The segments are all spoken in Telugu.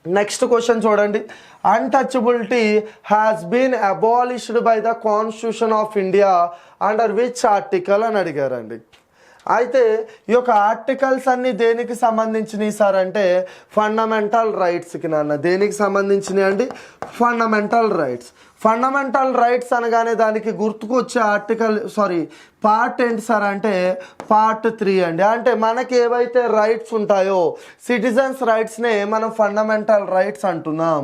నెక్స్ట్ క్వశ్చన్ చూడండి. Untouchability has been abolished by the constitution of India under which article అని అడిగారండి. అయితే ఈ యొక్క ఆర్టికల్స్ అన్ని దేనికి సంబంధించినవి సార్ అంటే ఫండమెంటల్ రైట్స్కి. నాన్న దేనికి సంబంధించినవి అండి? Fundamental rights. ఫండమెంటల్ రైట్స్ అనగానే దానికి గుర్తుకొచ్చే పార్ట్ ఏంటి సార్ అంటే పార్ట్ 3 అండి. అంటే మనకి ఏవైతే రైట్స్ ఉంటాయో సిటిజన్స్ రైట్స్నే మనం ఫండమెంటల్ రైట్స్ అంటున్నాం.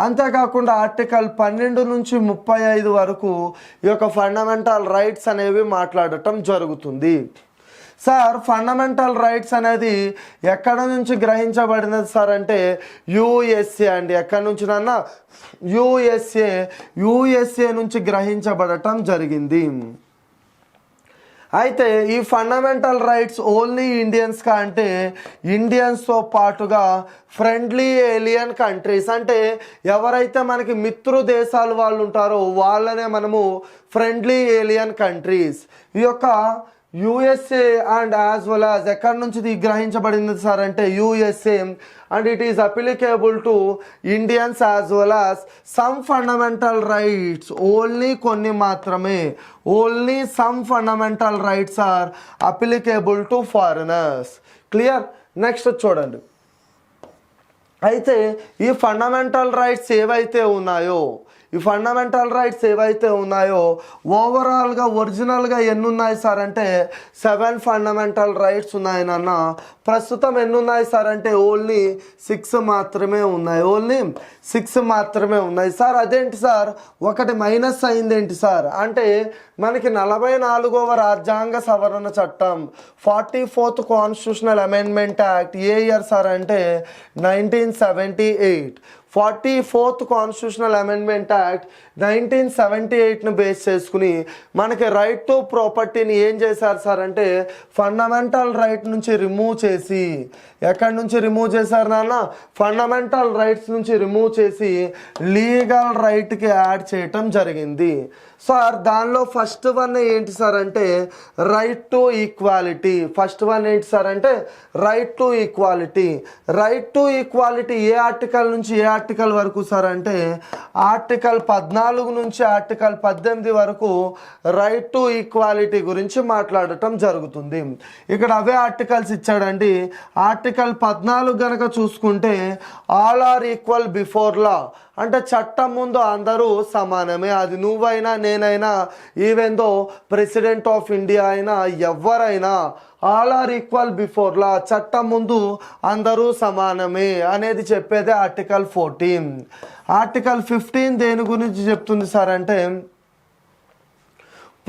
అంతేకాకుండా ఆర్టికల్ 12 నుంచి 35 వరకు ఈ యొక్క ఫండమెంటల్ రైట్స్ అనేవి మాట్లాడటం జరుగుతుంది. సార్ ఫండమెంటల్ రైట్స్ అనేది ఎక్కడ నుంచి గ్రహించబడినది సార్ అంటే యుఎస్ఏ అండి. ఎక్కడి నుంచి నాన్న? యుఎస్ఏ నుంచి గ్రహించబడటం జరిగింది. అయితే ఈ ఫండమెంటల్ రైట్స్ ఓన్లీ ఇండియన్స్కా అంటే ఇండియన్స్తో పాటుగా ఫ్రెండ్లీ ఏలియన్ కంట్రీస్ అంటే ఎవరైతే మనకి మిత్రు దేశాలు వాళ్ళు ఉంటారో వాళ్ళనే మనము ఫ్రెండ్లీ ఏలియన్ కంట్రీస్. ఈ యొక్క USA and as well as ఎక్కడి నుంచి గ్రహించబడింది సార్ అంటే USA and it is applicable to Indians as well as some fundamental rights. కొన్ని మాత్రమే, only some fundamental rights are applicable to foreigners. Clear? Next చూడండి. అయితే ఈ ఫండమెంటల్ రైట్స్ ఏవైతే ఉన్నాయో ఓవరాల్గా ఒరిజినల్గా ఎన్ని ఉన్నాయి సార్ అంటే 7 ఫండమెంటల్ రైట్స్ ఉన్నాయి నాన్న. ప్రస్తుతం ఎన్ని ఉన్నాయి సార్ అంటే ఓన్లీ 6 మాత్రమే ఉన్నాయి. సార్ అదేంటి సార్ ఒకటి మైనస్ అయింది ఏంటి సార్ అంటే మనకి 44వ రాజ్యాంగ సవరణ చట్టం 44th కాన్స్టిట్యూషనల్ అమెండ్మెంట్ యాక్ట్ ఏ ఇయర్ సార్ అంటే 1978. 44th కాన్స్టిట్యూషనల్ అమెండ్మెంట్ యాక్ట్ 1978ను బేస్ చేసుకుని మనకి రైట్ టు ప్రాపర్టీని ఏం చేశారు సార్ అంటే ఫండమెంటల్ రైట్ నుంచి రిమూవ్ చేసి, ఎక్కడి నుంచి రిమూవ్ చేశారు నాన్న? ఫండమెంటల్ రైట్స్ నుంచి రిమూవ్ చేసి లీగల్ రైట్కి యాడ్ చేయటం జరిగింది. సార్ దానిలో ఫస్ట్ వన్ ఏంటి సార్ అంటే right to equality. Right to equality A article నుంచి ఏ ఆర్టికల్ వరకు సార్ అంటే ఆర్టికల్ 14 నుంచి ఆర్టికల్ 18 వరకు రైట్ టు ఈక్వాలిటీ గురించి మాట్లాడటం జరుగుతుంది. ఇక్కడ అవే ఆర్టికల్స్ ఇచ్చాడండి. ఆర్టికల్ 14 గనక చూసుకుంటే all are equal before law అంటే చట్టం ముందు అందరూ సమానమే. అది నువ్వైనా నేనైనా even though president of India అయినా ఎవరైనా all are equal before law, చట్టం ముందు అందరూ సమానమే అనేది చెప్పేదే ఆర్టికల్ 14. ఆర్టికల్ 15 దేని గురించి చెప్తుంది సార్ అంటే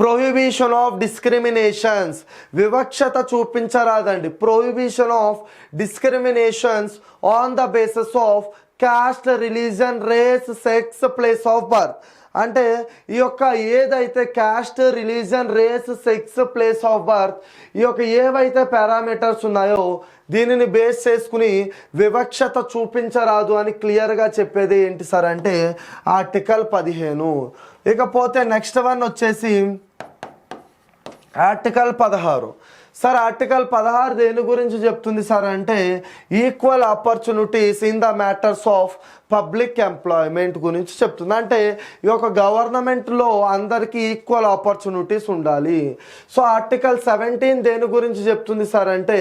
ప్రొహిబిషన్ ఆఫ్ డిస్క్రిమినేషన్స్. వివక్షత చూపించరాదండి. Prohibition of discriminations on the basis of caste, religion, race, sex, place of birth. అంటే ఈ యొక్క ఏదైతే caste, religion, race, sex, place of birth ఈ యొక్క ఏవైతే పారామీటర్స్ ఉన్నాయో దీనిని బేస్ చేసుకుని వివక్షత చూపించరాదు అని క్లియర్గా చెప్పేది ఏంటి సార్ అంటే ఆర్టికల్ 15. ఇకపోతే నెక్స్ట్ వన్ వచ్చేసి ఆర్టికల్ 16. సార్ ఆర్టికల్ 16 దేని గురించి చెప్తుంది సార్ అంటే equal opportunities in the matters of public employment గురించి చెప్తుంది. అంటే ఈ యొక్క గవర్నమెంట్లో అందరికీ ఈక్వల్ ఆపర్చునిటీస్ ఉండాలి. సో ఆర్టికల్ 17 దేని గురించి చెప్తుంది సార్ అంటే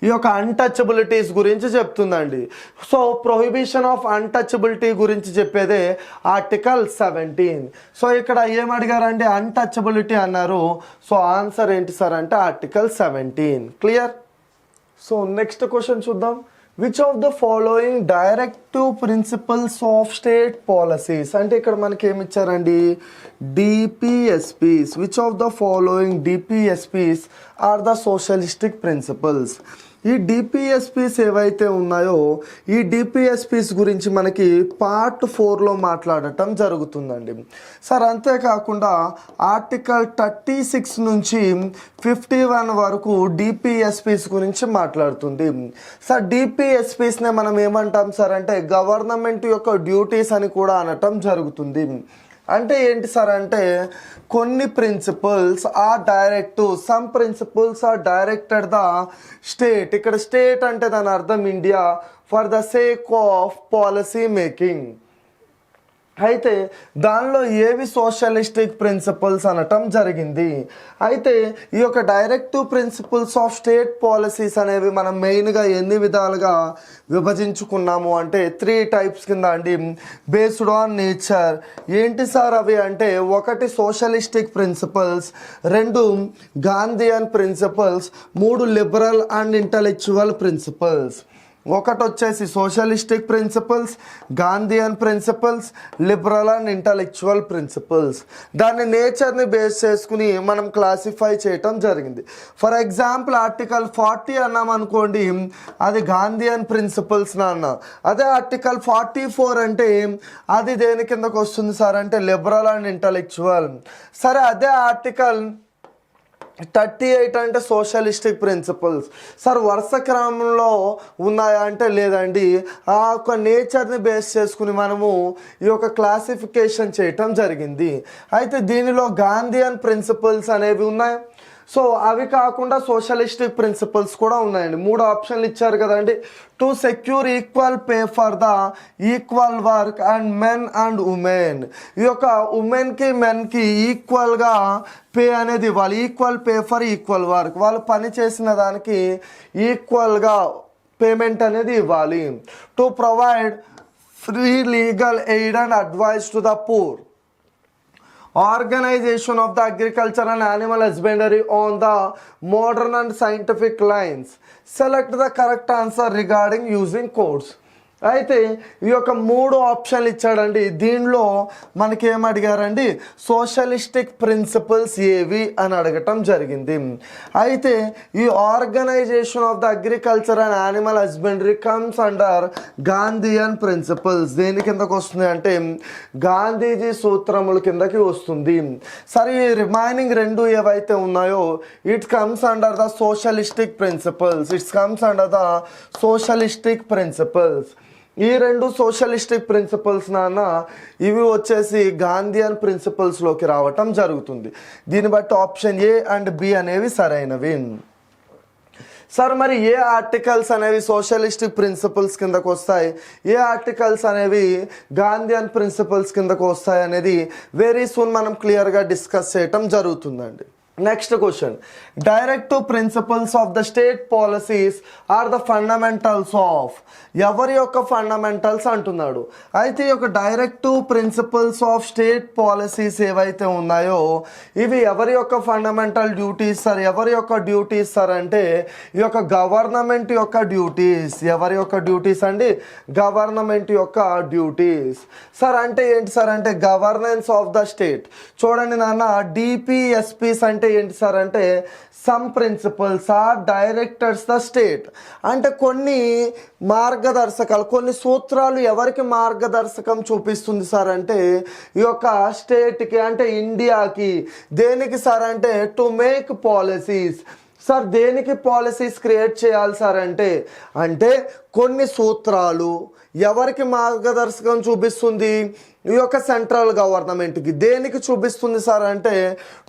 ఈ యొక్క అన్టచబిలిటీస్ గురించి చెప్తుందండి. సో ప్రొహిబిషన్ ఆఫ్ అన్టచబిలిటీ గురించి చెప్పేదే ఆర్టికల్ 17. సో ఇక్కడ ఏమడిగారండి? అన్టచబిలిటీ అన్నారు. సో ఆన్సర్ ఏంటి సార్ అంటే article 17. Clear? So next question చూద్దాం. Which of the following directive principles of state policies అంటే ఇక్కడ మనకి ఏమి ఇచ్చారండి? DPSPs. Which of the following DPSPs are the socialistic principles. ఈ డిపిఎస్పీస్ ఏవైతే ఉన్నాయో ఈ డిపిఎస్పీస్ గురించి మనకి పార్ట్ 4లో మాట్లాడటం జరుగుతుందండి సార్. అంతేకాకుండా ఆర్టికల్ 36 నుంచి 51 వరకు డిపిఎస్పీస్ గురించి మాట్లాడుతుంది సార్. డిపిఎస్పీస్నే మనం ఏమంటాం సార్ అంటే గవర్నమెంట్ యొక్క డ్యూటీస్ అని కూడా అనటం జరుగుతుంది. అంటే ఏంటి సార్ అంటే కొన్ని principles are direct some principles are directed the state. ఇక్కడ స్టేట్ అంటే దాని అర్థం India for the sake of policy making. అయితే దానిలో ఏవి సోషలిస్టిక్ ప్రిన్సిపల్స్ అనటం జరిగింది. అయితే ఈ యొక్క directive principles of state policies అనేవి మనం మెయిన్గా ఎన్ని విధాలుగా విభజించుకున్నాము అంటే 3 టైప్స్ కింద అండి. Based on nature. ఏంటి సార్ అవి అంటే 1 socialistic principles, 2 Gandhian principles, 3 liberal and intellectual principles. ఒకటి వచ్చేసి socialistic principles, Gandhian principles, liberal and intellectual principles. దాని నేచర్ని బేస్ చేసుకుని మనం క్లాసిఫై చేయటం జరిగింది. ఫర్ ఎగ్జాంపుల్ ఆర్టికల్ 40 అన్నాం అనుకోండి, అది గాంధీయన్ ప్రిన్సిపల్స్ నాన్న. అదే ఆర్టికల్ 44 అంటే అది దేని కిందకు వస్తుంది సార్ అంటే లిబరల్ అండ్ ఇంటలెక్చువల్. సరే అదే ఆర్టికల్ 38 అంటే సోషలిస్టిక్ ప్రిన్సిపల్స్. సార్ వరుస క్రమంలో ఉన్నాయా అంటే లేదండి, ఆ యొక్క నేచర్ని బేస్ చేసుకుని మనము ఈ యొక్క క్లాసిఫికేషన్ చేయటం జరిగింది. అయితే దీనిలో గాంధీయన్ ప్రిన్సిపల్స్ అనేవి ఉన్నాయి. సో అవి కాకుండా సోషలిస్టిక్ ప్రిన్సిపల్స్ కూడా ఉన్నాయండి. 3 ఆప్షన్లు ఇచ్చారు కదండి. To secure equal pay for the equal work and men and women. ఈ యొక్క ఉమెన్కి మెన్కి ఈక్వల్గా పే అనేది ఇవ్వాలి. Equal pay for equal work. వాళ్ళు పని చేసిన దానికి ఈక్వల్గా పేమెంట్ అనేది ఇవ్వాలి. To provide free legal aid and advice to the poor. Organization of the agriculture and animal husbandry on the modern and scientific lines. Select the correct answer regarding using codes. అయితే ఈ యొక్క 3 ఆప్షన్లు ఇచ్చాడండి. దీనిలో మనకి ఏం అడిగారండి, సోషలిస్టిక్ ప్రిన్సిపల్స్ ఏవి అని అడగటం జరిగింది. అయితే ఈ organisation of the agriculture and animal husbandry comes under Gandhian principles. దేని కిందకు వస్తుంది అంటే గాంధీజీ సూత్రముల కిందకి వస్తుంది. సరే ఈ రిమైనింగ్ 2 ఏవైతే ఉన్నాయో it comes under the socialistic principles. It's comes under the socialistic principles. ఈ 2 సోషలిస్టిక్ ప్రిన్సిపల్స్ నాన్న ఇవి వచ్చేసి గాంధీయన్ ప్రిన్సిపల్స్లోకి రావటం జరుగుతుంది. దీన్ని బట్టి ఆప్షన్ ఏ అండ్ బి అనేవి సరైనవి. సార్ మరి ఏ ఆర్టికల్స్ అనేవి సోషలిస్టిక్ ప్రిన్సిపల్స్ కిందకు వస్తాయి, ఏ ఆర్టికల్స్ అనేవి గాంధీయన్ ప్రిన్సిపల్స్ కిందకు వస్తాయి అనేది వెరీ సూన్ మనం క్లియర్గా డిస్కస్ చేయటం జరుగుతుందండి. Next question, directive principles of the state policies are the fundamentals of. ఎవరి యొక్క ఫండమెంటల్స్ అంటున్నాడు. అయితే ఈ యొక్క directive principles of state policies ఏవైతే ఉన్నాయో ఇవి ఎవరి యొక్క ఫండమెంటల్ డ్యూటీస్ సార్, ఎవరి యొక్క డ్యూటీస్ సార్ అంటే ఈ యొక్క గవర్నమెంట్ యొక్క డ్యూటీస్. ఎవరి యొక్క డ్యూటీస్ అండి, గవర్నమెంట్ యొక్క డ్యూటీస్. సార్ అంటే ఏంటి సార్ అంటే గవర్నెన్స్ ఆఫ్ ద స్టేట్. చూడండి నాన్న, డిపిఎస్పీస్ అంటే ఏంటి సార్ అంటే some principles are directors the state. అంటే కొన్ని మార్గదర్శకాలు, కొన్ని సూత్రాలు ఎవరికి మార్గదర్శకం చూపిస్తుంది సార్ అంటే ఈ యొక్క స్టేట్కి అంటే ఇండియాకి. దేనికి సార్ అంటే టు మేక్ పాలసీస్. సార్ దేనికి పాలసీస్ క్రియేట్ చేయాలి సార్ అంటే కొన్ని సూత్రాలు ఎవరికి మార్గదర్శకం చూపిస్తుంది, ఈ యొక్క సెంట్రల్ గవర్నమెంట్కి. దేనికి చూపిస్తుంది సార్ అంటే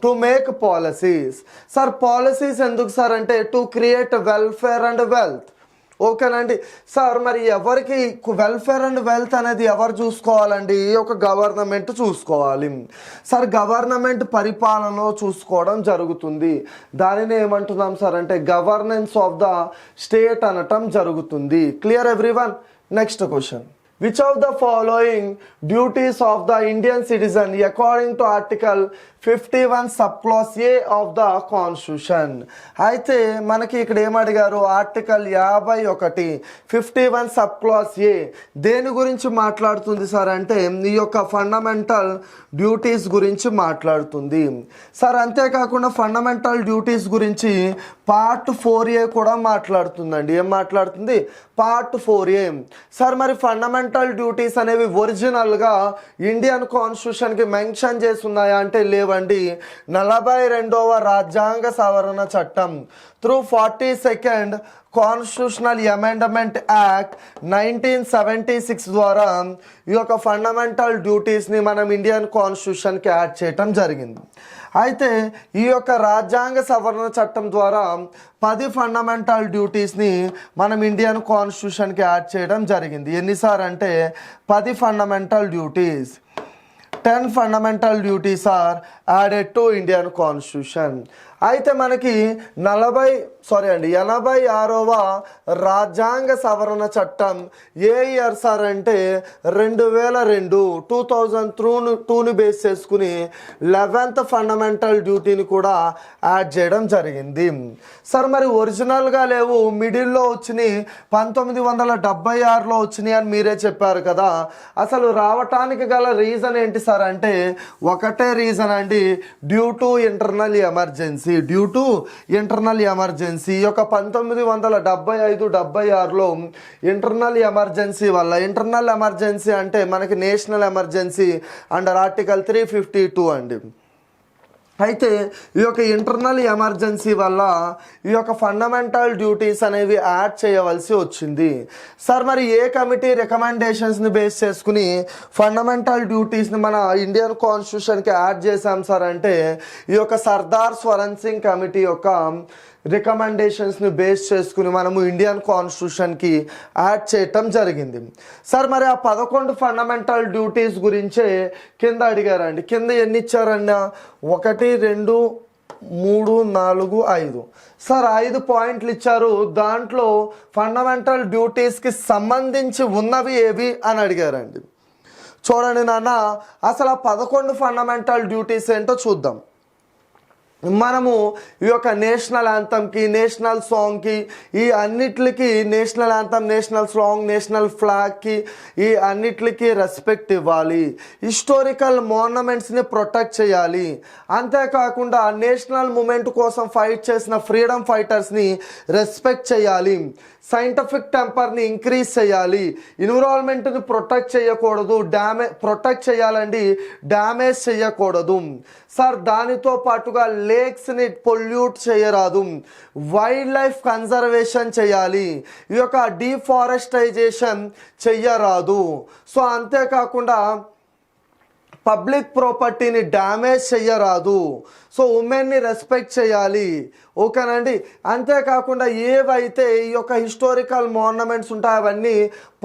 to make policies. Sir policies ఎందుకు సార్ అంటే to create welfare and wealth. ఓకేనండి సార్. మరి ఎవరికి వెల్ఫేర్ అండ్ వెల్త్ అనేది ఎవరు చూసుకోవాలండి, ఈ యొక్క గవర్నమెంట్ చూసుకోవాలి. సార్ గవర్నమెంట్ పరిపాలనలో చూసుకోవడం జరుగుతుంది. దానిని ఏమంటున్నాం సార్ అంటే గవర్నెన్స్ ఆఫ్ ద స్టేట్ అనటం జరుగుతుంది. Clear everyone. Next question, which of the following duties of the Indian citizen according to article 51 subclause A of the constitution. అయితే మనకి ఇక్కడ ఏమడిగారు, ఆర్టికల్ 51 51 subclause A దేని గురించి మాట్లాడుతుంది సార్ అంటే ఈ యొక్క ఫండమెంటల్ డ్యూటీస్ గురించి మాట్లాడుతుంది సార్. అంతేకాకుండా ఫండమెంటల్ డ్యూటీస్ గురించి పార్ట్ 4A కూడా మాట్లాడుతుందండి. ఏం మాట్లాడుతుంది, పార్ట్ 4A. సార్ మరి ఫండమెంటల్ డ్యూటీస్ అనేవి ఒరిజినల్గా ఇండియన్ కాన్స్టిట్యూషన్కి మెన్షన్ చేసి ఉన్నాయా అంటే లేవండి. 42వ రాజ్యాంగ సవరణ చట్టం through 42nd constitutional amendment act 1976 ద్వారా ఈ యొక్క ఫండమెంటల్ డ్యూటీస్ని మనం ఇండియన్ కాన్స్టిట్యూషన్కి యాడ్ చేయటం జరిగింది. అయితే ఈ యొక్క రాజ్యాంగ సవరణ చట్టం ద్వారా 10 ఫండమెంటల్ డ్యూటీస్ని మనం ఇండియన్ కాన్స్టిట్యూషన్కి యాడ్ చేయడం జరిగింది. ఎన్నిసార్లు అంటే 10 fundamental duties. 10 fundamental duties are added to Indian constitution. అయితే మనకి 86వ రాజ్యాంగ సవరణ చట్టం ఏ ఇయర్ సార్ అంటే 2002ని బేస్ చేసుకుని 11th ఫండమెంటల్ డ్యూటీని కూడా యాడ్ చేయడం జరిగింది. సార్ మరి ఒరిజినల్గా లేవు, మిడిల్లో వచ్చినాయి, 1976లో వచ్చినాయి అని మీరే చెప్పారు కదా. అసలు రావటానికి గల రీజన్ ఏంటి సార్ అంటే ఒకటే రీజన్ అండి, due to internal emergency. Due to internal emergency ఈ యొక్క 1975-76లో ఇంటర్నల్ ఎమర్జెన్సీ వల్ల, ఇంటర్నల్ ఎమర్జెన్సీ అంటే మనకి నేషనల్ ఎమర్జెన్సీ అండర్ ఆర్టికల్ 352 అండి. అయితే ఈ యొక్క ఇంటర్నల్ ఎమర్జెన్సీ వల్ల ఈ యొక్క ఫండమెంటల్ డ్యూటీస్ అనేవి యాడ్ చేయవలసి వచ్చింది. సార్ మరి ఏ కమిటీ రికమెండేషన్స్ని బేస్ చేసుకుని ఫండమెంటల్ డ్యూటీస్ని మన ఇండియన్ కాన్స్టిట్యూషన్కి యాడ్ చేశాం సార్ అంటే ఈ యొక్క సర్దార్ స్వరణ్ సింగ్ కమిటీ యొక్క రికమెండేషన్స్ని బేస్ చేసుకుని మనము ఇండియన్ కాన్స్టిట్యూషన్కి యాడ్ చేయటం జరిగింది. సార్ మరి ఆ 11 ఫండమెంటల్ డ్యూటీస్ గురించే కింద అడిగారండి. కింద ఎన్ని ఇచ్చారన్నా 1, 2, 3, 4, 5. సార్ 5 పాయింట్లు ఇచ్చారు. దాంట్లో ఫండమెంటల్ డ్యూటీస్కి సంబంధించి ఉన్నవి ఏవి అని అడిగారండి. చూడండి నాన్న, అసలు ఆ 11 ఫండమెంటల్ డ్యూటీస్ ఏంటో చూద్దాం. మనము ఈ యొక్క నేషనల్ యాంథమ్కి, నేషనల్ సాంగ్కి, ఈ అన్నిటికి national anthem, national song, national ఫ్లాగ్కి ఈ అన్నిటికి రెస్పెక్ట్ ఇవ్వాలి. హిస్టారికల్ మోర్నమెంట్స్ని ప్రొటెక్ట్ చేయాలి. అంతేకాకుండా నేషనల్ మూమెంట్ కోసం ఫైట్ చేసిన ఫ్రీడమ్ ఫైటర్స్ని రెస్పెక్ట్ చేయాలి. సైంటిఫిక్ టెంపర్ని ఇంక్రీజ్ చేయాలి. ఎన్విరాన్మెంట్ని ప్రొటెక్ట్ చేయకూడదు, ప్రొటెక్ట్ చేయాలండి, డ్యామేజ్ చేయకూడదు. సార్ దానితో పాటుగా లేక్స్ని పొల్యూట్ చేయరాదు. వైల్డ్ లైఫ్ కన్జర్వేషన్ చేయాలి. ఈ యొక్క డిఫారెస్టైజేషన్ చెయ్యరాదు. సో అంతేకాకుండా పబ్లిక్ ప్రాపర్టీని డ్యామేజ్ చెయ్యరాదు. సో ఉమెన్ని రెస్పెక్ట్ చేయాలి. ఓకేనండి. అంతేకాకుండా ఏవైతే ఈ యొక్క హిస్టారికల్ మోర్నమెంట్స్ ఉంటాయో అవన్నీ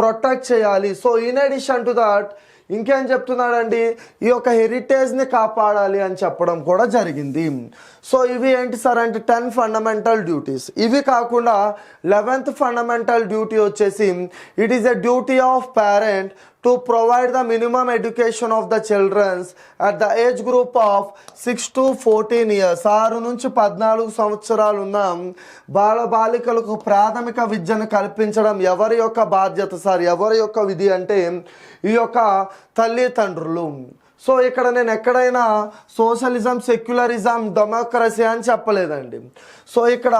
ప్రొటెక్ట్ చేయాలి. So in addition to that ఇంకేం చెప్తున్నాడండి, ఈ యొక్క హెరిటేజ్ని కాపాడాలి అని చెప్పడం కూడా జరిగింది. సో ఇవి ఏంటి సార్ అంటే 10 ఫండమెంటల్ డ్యూటీస్. ఇవి కాకుండా 11th ఫండమెంటల్ డ్యూటీ వచ్చేసి it is a duty of parent to provide the minimum education of the childrens at the age group of 6 to 14 years. 6 నుంచి 14 సంవత్సరాలు ఉన్న బాలికలకు ప్రాథమిక విద్యను కల్పించడం ఎవరి యొక్క బాధ్యత సార్? ఎవరి యొక్క విధి అంటే ఈ యొక్క తల్లిదండ్రులు. సో ఇక్కడ నేను ఎక్కడైనా సోషలిజం, సెక్యులరిజం, డెమోక్రసీ అని చెప్పలేదండి. సో ఇక్కడ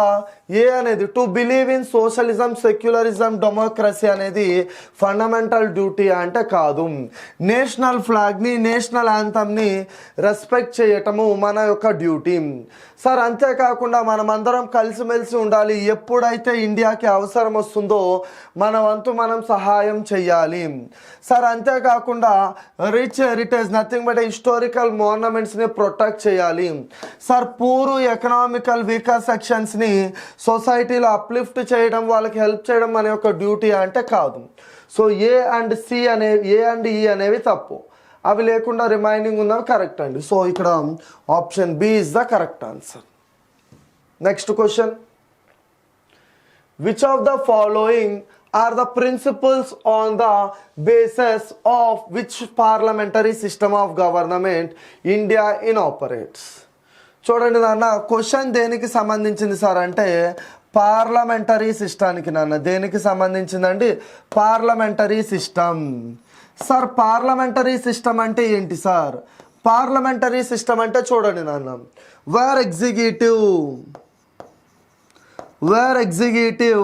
ఏ అనేది to believe in socialism, secularism, democracy అనేది ఫండమెంటల్ డ్యూటీ అంటే కాదు. నేషనల్ ఫ్లాగ్ని, నేషనల్ యాంథమ్ని రెస్పెక్ట్ చేయటము మన యొక్క డ్యూటీ సార్. అంతేకాకుండా మనమందరం కలిసిమెలిసి ఉండాలి. ఎప్పుడైతే ఇండియాకి అవసరం వస్తుందో మన వంతు మనం సహాయం చేయాలి సార్. అంతేకాకుండా rich heritage, nothing but historical మోర్నమెంట్స్ని ప్రొటెక్ట్ చేయాలి సార్. పూర్ ఎకనామికల్ వీకర్ సెక్షన్స్ని సొసైటీలో అప్లిఫ్ట్ చేయడం, వాళ్ళకి హెల్ప్ చేయడం మన యొక్క డ్యూటీ అంటే కాదు. సో ఏ అండ్ ఈ అనేవి తప్పు, అవి లేకుండా రిమైనింగ్ ఉన్నవి కరెక్ట్ అండి. సో ఇక్కడ option B is the correct answer. Next question, which of the following are the principles on the basis of which parliamentary system of government India inoperates? చూడండి నాన్న, క్వశ్చన్ దేనికి సంబంధించింది సార్ అంటే పార్లమెంటరీ సిస్టానికి. నాన్న దేనికి సంబంధించిందండి? Parliamentary system. Sir parliamentary system అంటే ఏంటి సార్? పార్లమెంటరీ సిస్టమ్ అంటే చూడండి నాన్న, where executive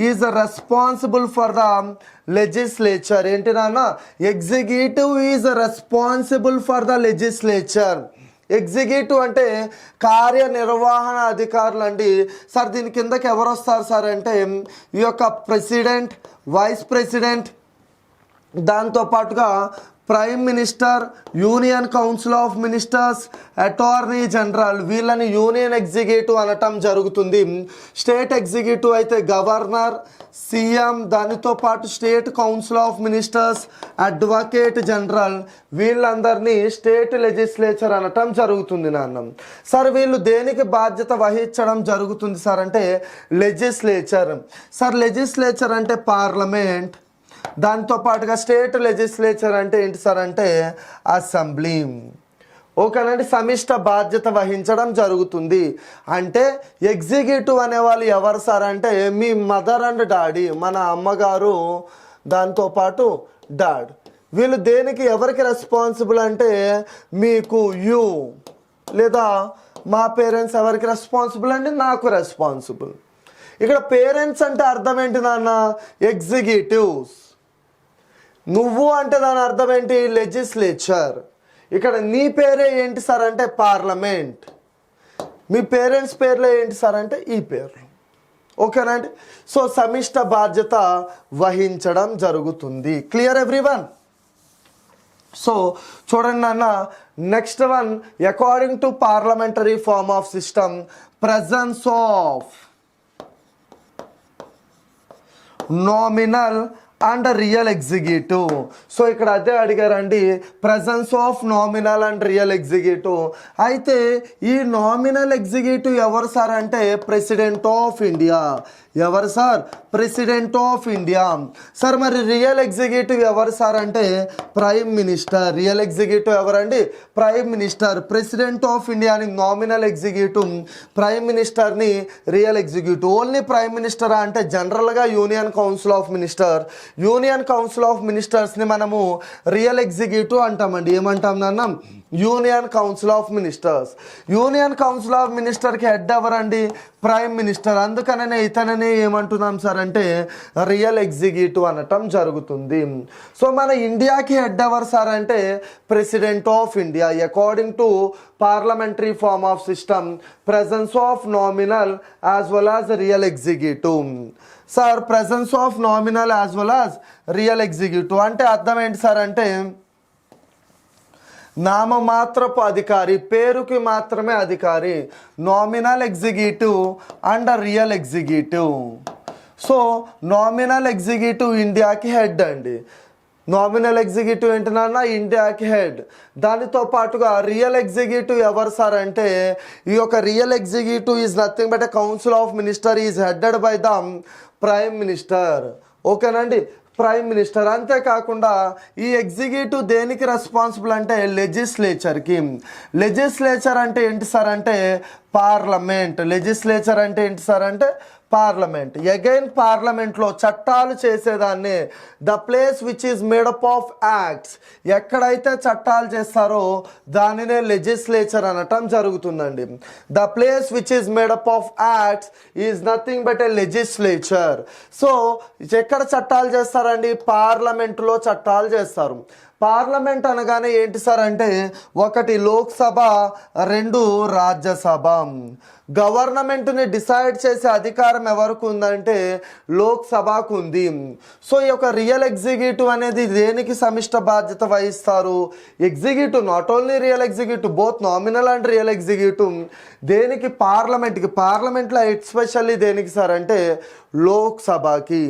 is responsible for the legislature. ఏంటి నాన్న? Executive is responsible for the legislature. Executive అంటే కార్యనిర్వహణ అధికారులు అండి. సార్ దీని కిందకి ఎవరు వస్తారు సార్ అంటే ఈ యొక్క ప్రెసిడెంట్, వైస్ ప్రెసిడెంట్, దాంతోపాటుగా prime minister, union council of ministers, attorney general, వీళ్ళని యూనియన్ ఎగ్జిక్యూటివ్ అనటం జరుగుతుంది. స్టేట్ ఎగ్జిక్యూటివ్ అయితే గవర్నర్, సీఎం, దానితో పాటు state council of ministers, advocate general, వీళ్ళందరినీ స్టేట్ లెజిస్లేచర్ అనటం జరుగుతుంది నాన్న. సార్ వీళ్ళు దేనికి బాధ్యత వహించడం జరుగుతుంది సార్ అంటే లెజిస్లేచర్. సార్ లెజిస్లేచర్ అంటే పార్లమెంట్, దాంతోపాటుగా స్టేట్ లెజిస్లేచర్ అంటే ఏంటి సార్ అంటే అసెంబ్లీ. ఓకేనండి, సమిష్ట బాధ్యత వహించడం జరుగుతుంది. అంటే ఎగ్జిక్యూటివ్ అనేవాళ్ళు ఎవరు సార్ అంటే మీ మదర్ అండ్ డాడీ, మన అమ్మగారు, దాంతోపాటు డాడ్. వీళ్ళు దేనికి ఎవరికి రెస్పాన్సిబుల్ అంటే మీకు యూ లేదా మా పేరెంట్స్ ఎవరికి రెస్పాన్సిబుల్ అండి, నాకు రెస్పాన్సిబుల్. ఇక్కడ పేరెంట్స్ అంటే అర్థం ఏంటి నాన్న, ఎగ్జిక్యూటివ్స్. నువ్వు అంటే దాని అర్థం ఏంటి, లెజిస్లేచర్. ఇక్కడ నీ పేరే ఏంటి సార్ అంటే పార్లమెంట్. మీ పేరెంట్స్ పేర్లే ఏంటి సార్ అంటే ఈ పేర్లు. ఓకేనండి, సో సమిష్ట బాధ్యత వహించడం జరుగుతుంది. Clear everyone? సో చూడండి నాన్న, next one, according to parliamentary form of system, presence of nominal and real executive. So ఇక్కడ అదే అడిగారండి, presence of nominal and real executive. అయితే ఈ నామినల్ ఎగ్జిక్యూటివ్ ఎవరు సార్ అంటే ప్రెసిడెంట్ ఆఫ్ ఇండియా. ఎవరు sir? President of India. Sir మరి రియల్ ఎగ్జిక్యూటివ్ ఎవరు సార్ అంటే ప్రైమ్ మినిస్టర్. రియల్ ఎగ్జిక్యూటివ్ ఎవరండి? Prime minister. ప్రెసిడెంట్ ఆఫ్ ఇండియాని నామినల్ ఎగ్జిక్యూటివ్, ప్రైమ్ మినిస్టర్ని రియల్ ఎగ్జిక్యూటివ్. ఓన్లీ ప్రైమ్ మినిస్టరా అంటే జనరల్గా union council of minister, union council of మినిస్టర్స్ని మనము రియల్ ఎగ్జిక్యూటివ్ అంటామండి. ఏమంటాం నాన్న? Union council of ministers. Union council of మినిస్టర్కి హెడ్ ఎవరండి? Prime minister. అందుకనే ఇతనని ఏమంటున్నాం సార్ అంటే రియల్ ఎగ్జిక్యూటివ్ అనటం జరుగుతుంది. సో మన ఇండియాకి హెడ్ ఎవరు సార్ అంటే president of India. According to parliamentary form of system, presence of nominal as well as real executive. Sir presence of nominal as well as real executive అంటే అర్థం ఏంటి సార్ అంటే నామమాత్రపు అధికారి, పేరుకి మాత్రమే అధికారి. Nominal executive and real executive. So nominal executive ఇండియాకి హెడ్ అండి. నామినల్ ఎగ్జిక్యూటివ్ ఏంటన్నా ఇండియాకి హెడ్. దానితో పాటుగా రియల్ ఎగ్జిక్యూటివ్ ఎవరు సార్ అంటే ఈ యొక్క real executive is nothing but a council of minister is headed by the prime minister. ఓకేనండి, ప్రైమ్ మినిస్టర్. అంతేకాకుండా ఈ ఎగ్జిక్యూటివ్ దేనికి రెస్పాన్సిబుల్ అంటే లెజిస్లేచర్కి. లెజిస్లేచర్ అంటే ఏంటి సార్ అంటే పార్లమెంట్. లెజిస్లేచర్ అంటే ఏంటి సార్ అంటే పార్లమెంట్. అగైన్ పార్లమెంట్లో చట్టాలు చేసేదాన్ని the place which is made up of acts. ఎక్కడైతే చట్టాలు చేస్తారో దానినే లెజిస్లేచర్ అనటం జరుగుతుందండి. The place which is made up of acts is nothing but A legislature. So ఎక్కడ చట్టాలు చేస్తారండి? పార్లమెంటులో చట్టాలు చేస్తారు. పార్లమెంట్ అనగానే ఏంటి సార్ అంటే ఒకటి లోక్సభ, రెండు రాజ్యసభ. గవర్నమెంట్ని డిసైడ్ చేసే అధికారం ఎవరికి ఉందంటే లోక్సభకు ఉంది. సో ఈ యొక్క రియల్ ఎగ్జిక్యూటివ్ అనేది దేనికి సమిష్ట బాధ్యత వహిస్తారు? Executive, not only real executive, both nominal and real executive. దేనికి? పార్లమెంట్కి. పార్లమెంట్లో ఎస్పెషల్లీ దేనికి సార్ అంటే లోక్సభకి.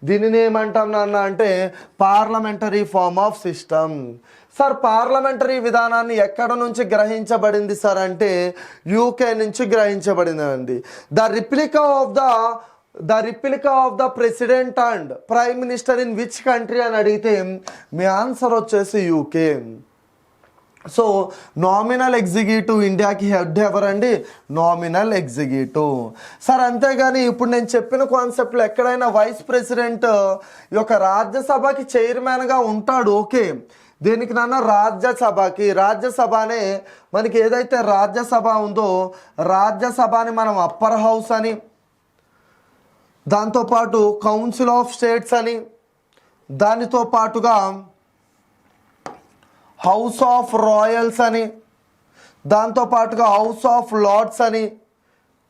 దీనిని ఏమంటాం నాన్న అంటే parliamentary form of system. Sir parliamentary విధానాన్ని ఎక్కడ నుంచి గ్రహించబడింది సార్ అంటే యూకే నుంచి గ్రహించబడిందండి. The replica of the president and prime minister in which country అని అడిగితే మీ ఆన్సర్ వచ్చేసి యూకే. సో నామినల్ ఎగ్జిక్యూటివ్ ఇండియాకి హెడ్ ఎవరండి? Nominal executive. సార్ అంతేగాని ఇప్పుడు నేను చెప్పిన కాన్సెప్ట్లో ఎక్కడైనా వైస్ ప్రెసిడెంట్ ఈ యొక్క రాజ్యసభకి చైర్మన్గా ఉంటాడు. ఓకే, దేనికి నాన్న? రాజ్యసభకి. రాజ్యసభనే మనకి ఏదైతే రాజ్యసభ ఉందో రాజ్యసభని మనం అప్పర్ హౌస్ అని, దాంతోపాటు కౌన్సిల్ ఆఫ్ స్టేట్స్ అని, దానితో పాటుగా హౌస్ ఆఫ్ రాయల్స్ అని, దాంతోపాటుగా హౌస్ ఆఫ్ లార్డ్స్ అని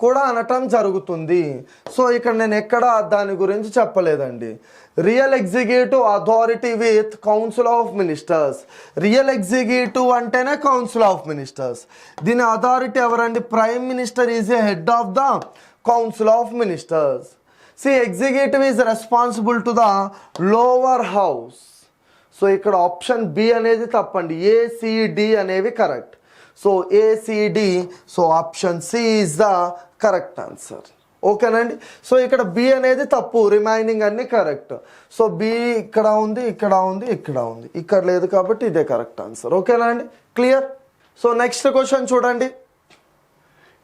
కూడా అనటం జరుగుతుంది. సో ఇక్కడ నేను ఎక్కడ దాని గురించి చెప్పలేదండి. Real executive authority with council of ministers. Real executive అంటేనే కౌన్సిల్ ఆఫ్ మినిస్టర్స్. దీని అథారిటీ ఎవరండి? Prime minister is a head of the council of ministers. C executive is responsible to the lower house. So ఇక్కడ ఆప్షన్ బి అనేది తప్పండి, ఏసిడి అనేవి correct. So ACD, so option C is the correct answer. ఓకేనండి. సో ఇక్కడ బి అనేది తప్పు, రిమైనింగ్ అన్ని కరెక్ట్. సో బి ఇక్కడ ఉంది, ఇక్కడ ఉంది, ఇక్కడ ఉంది, ఇక్కడ లేదు కాబట్టి ఇదే కరెక్ట్ ఆన్సర్. ఓకేనా అండి, క్లియర్? సో నెక్స్ట్ క్వశ్చన్ చూడండి.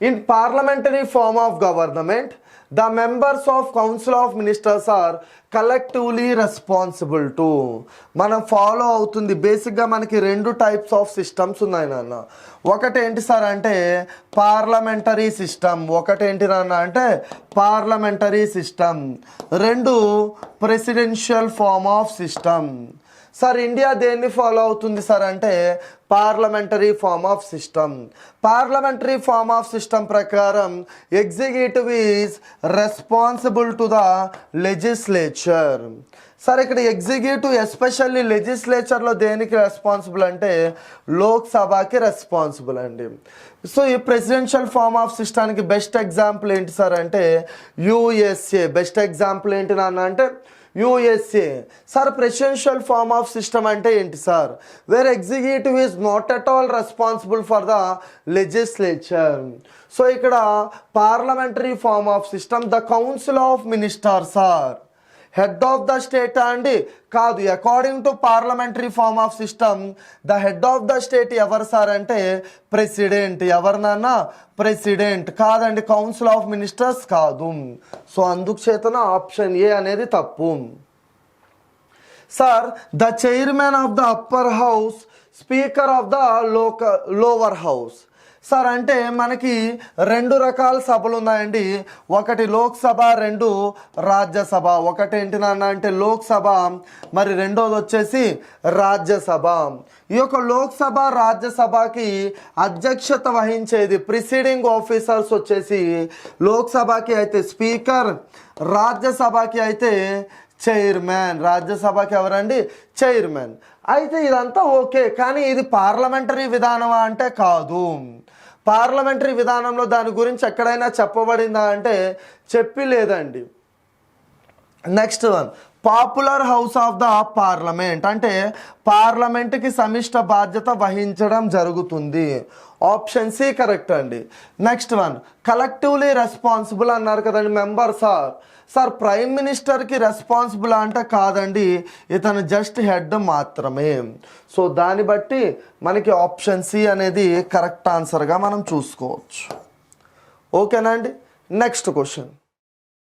In parliamentary form of government the members of council of ministers are collectively responsible to. మనం ఫాలో అవుతుంది బేసిక్గా మనకి 2 టైప్స్ ఆఫ్ సిస్టమ్స్ ఉన్నాయి నాన్న. ఒకటి ఏంటి సార్ అంటే పార్లమెంటరీ సిస్టమ్, ఒకటి ఏంటి నాన్న అంటే parliamentary system. 2 presidential form of system. Sir India దేన్ని ఫాలో అవుతుంది సార్ అంటే parliamentary form of system. Parliamentary form of system ప్రకారం executive is responsible to the legislature. Sir ఇక్కడ ఎగ్జిక్యూటివ్ ఎస్పెషల్లీ లెజిస్లేచర్లో దేనికి రెస్పాన్సిబుల్ అంటే లోక్సభకి రెస్పాన్సిబుల్ అండి. సో ఈ ప్రెసిడెన్షియల్ ఫార్మ్ ఆఫ్ సిస్టానికి బెస్ట్ ఎగ్జాంపుల్ ఏంటి సార్ అంటే యుఎస్ఏ. బెస్ట్ ఎగ్జాంపుల్ ఏంటి నాన్న అంటే USA. Sir presidential form of system అంటే ఏంటి sir? Wear executive is not at all responsible for the legislature. So ఇక్కడ parliamentary form of system the council of ministers are head of the state అండి కాదు. According to parliamentary form of system the head of the state ఎవరు సార్ అంటే ప్రెసిడెంట్. ఎవరినన్నా ప్రెసిడెంట్ కాదండి, కౌన్సిల్ ఆఫ్ మినిస్టర్స్ కాదు. సో అందుకు చేతన ఆప్షన్ ఏ అనేది తప్పు. Sir the chairman of the upper house speaker of the lower house. Sir అంటే మనకి 2 రకాల సభలు ఉన్నాయండి. ఒకటి లోక్సభ, 2 రాజ్యసభ. ఒకటి ఏంటి నాన్న అంటే లోక్సభ, మరి రెండోది వచ్చేసి రాజ్యసభ. ఈ యొక్క లోక్సభ రాజ్యసభకి అధ్యక్షత వహించేది ప్రిసైడింగ్ ఆఫీసర్స్ వచ్చేసి లోక్సభకి అయితే స్పీకర్, రాజ్యసభకి అయితే చైర్మన్. రాజ్యసభకి ఎవరండి? చైర్మన్. అయితే ఇదంతా ఓకే, కానీ ఇది పార్లమెంటరీ విధానమా అంటే కాదు. పార్లమెంటరీ విధానంలో దాని గురించి ఎక్కడైనా చెప్పబడిందా అంటే చెప్పి లేదండి. Next one popular house of the parliament అంటే పార్లమెంట్కి సమిష్ట బాధ్యత వహించడం జరుగుతుంది. ఆప్షన్ సి కరెక్ట్ అండి. నెక్స్ట్ వన్ కలెక్టివ్లీ రెస్పాన్సిబుల్ అన్నారు కదండి మెంబర్స్ ఆర్. సార్ ప్రైమ్ మినిస్టర్కి రెస్పాన్సిబుల్ అంటే కాదండి, ఇతను జస్ట్ హెడ్ మాత్రమే. సో దాన్ని బట్టి మనకి ఆప్షన్ సి అనేది కరెక్ట్ ఆన్సర్గా మనం చూసుకోవచ్చు. ఓకేనా అండి. Next question.